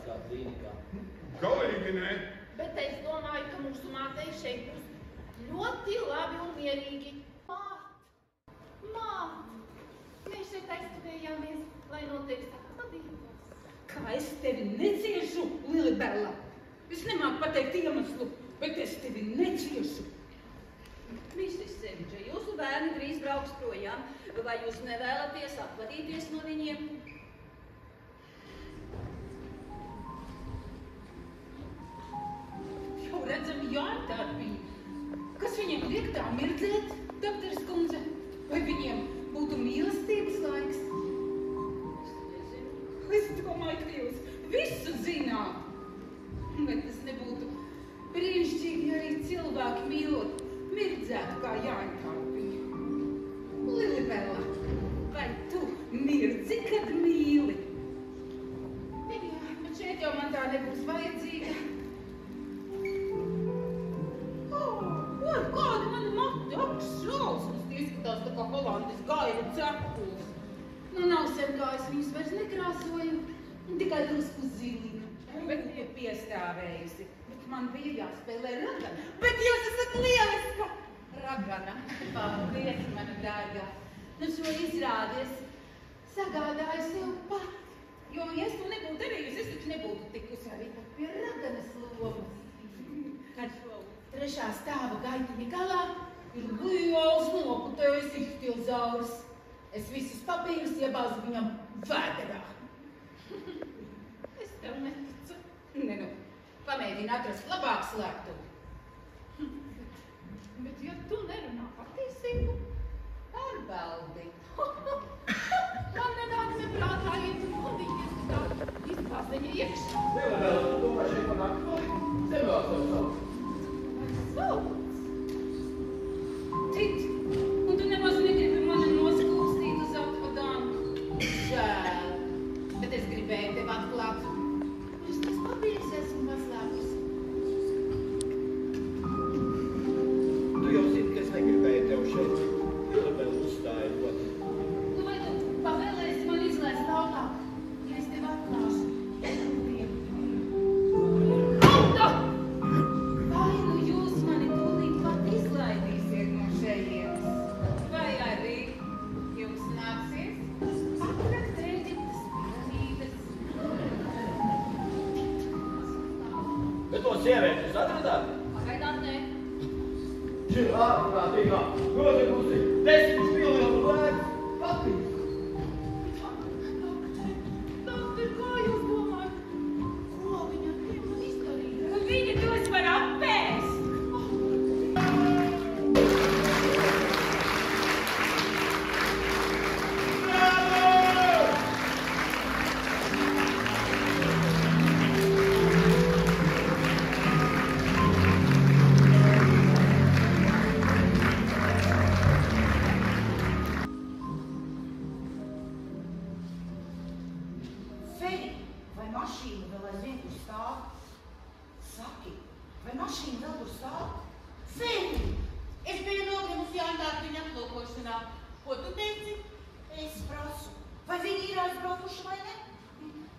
kā klīnikā. Galīgi nē. Bet es domāju, ka mūsu mātei šeit būs ļoti labi un mierīgi. Māt, mēs šeit aizstudējāmies, lai noteikti saka padījumos. Kā es tevi neciešu, Lilibela? Es nemāku pateikt iemeslu, bet es tevi neciešu. Mistis Seviča, jūsu bērni drīz brauks projām. Vai jūs nevēlaties atvadīties no viņiem? Jau redzam, jātā bija. Kas viņiem liek tā mirdzēt, doktoris kundze? Vai viņiem būtu mīlestības laiks? Es domāju, ka jūs visu zināt. Bet tas nebūtu brīnišķīgi, ja arī cilvēki mīlot mirdzētu kā jāņkārpīgi. Lilibela, vai tu mirdzi, kad mīli? Jā, bet šeit jau man tā nebūs vajadzīga. Kāda mana mati apšausmas, izskatās tā kā holandis gaira cepurs. Nu nav sen kā es viņus vairs nekrāsoju, tikai drusku zilinu. Bet bija piestāvējusi. Bet man bija jāspēlē ragana. Bet jūs esat lieliska! Ragana. Paldies, mana dārgā. Nu šo izrādies sagādāju sev pat. Jo, ja es to nebūtu darījusi, es taču nebūtu tikusi arī pat pie raganas lomas. Kad šo trešā stāva gaitiņa galā ir liels nokutējis ihtilzaurs. Es visus papīrus iebāzu viņam vēderā. Es tev neticu. Ne, nu, pamēģini atrast labāku slēptuvi. Bet ja tu nerunā patiesību, pārbaldi. Man nenāk neprātā iet un kodīties uz tā izbāziņa iekšā. Lilibela, tu domā šeit panāk klāt? Tev vēl to sauc. Sauc? Tit, un tu nemaz negribi mani noskūstīt uz atpagānu. Žēl, bet es gribēju tev atklāt. Es tas papīrs esmu paslēpus. Tu jau zini, ka es negribēju tev šeit. Lilibela uzstāja ļoti. Nu, vai tu pavēlēsi man izlaist laukā, ja es tev atklāšu? Alda! Vai nu jūs mani tūlīt pat izlaidīsiet no šejienes? Vai arī jums nāksies atrakt Ēģiptes piramīdas? Bet to sievieti jūs atradāt? Pagaidām nē. Šī ārprātīgā noziegusi 10 miljonu vērts papīrs. Doktor, kā jūs domājat? Ko viņa ar tiem man izdarīja? Viņa tos var apēst! Feri, vai mašīna vēl aizvien tur stāv? Saki, vai mašīna vēl tur stāv? Feri! Es biju nogrimusi Jāņkārt viņa aplūkošanā. Ko tu teici? Es prasu, vai viņi ir aizbraukuši vai ne?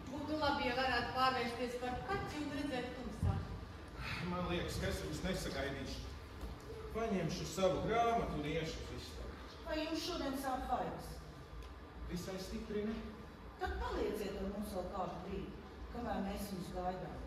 Būtu labi, ja varētu pārvērsties par kaķi un redzēt tumsā. Man liekas, ka es viņus nesagaidīšu. Paņemšu savu grāmatu un iešu uz izstādi. Vai jums šodien sāk vaigas? Visai stipri ne? Tad palieciet ar mums vēl kādu brīdi, kamēr mēs jums gaidām.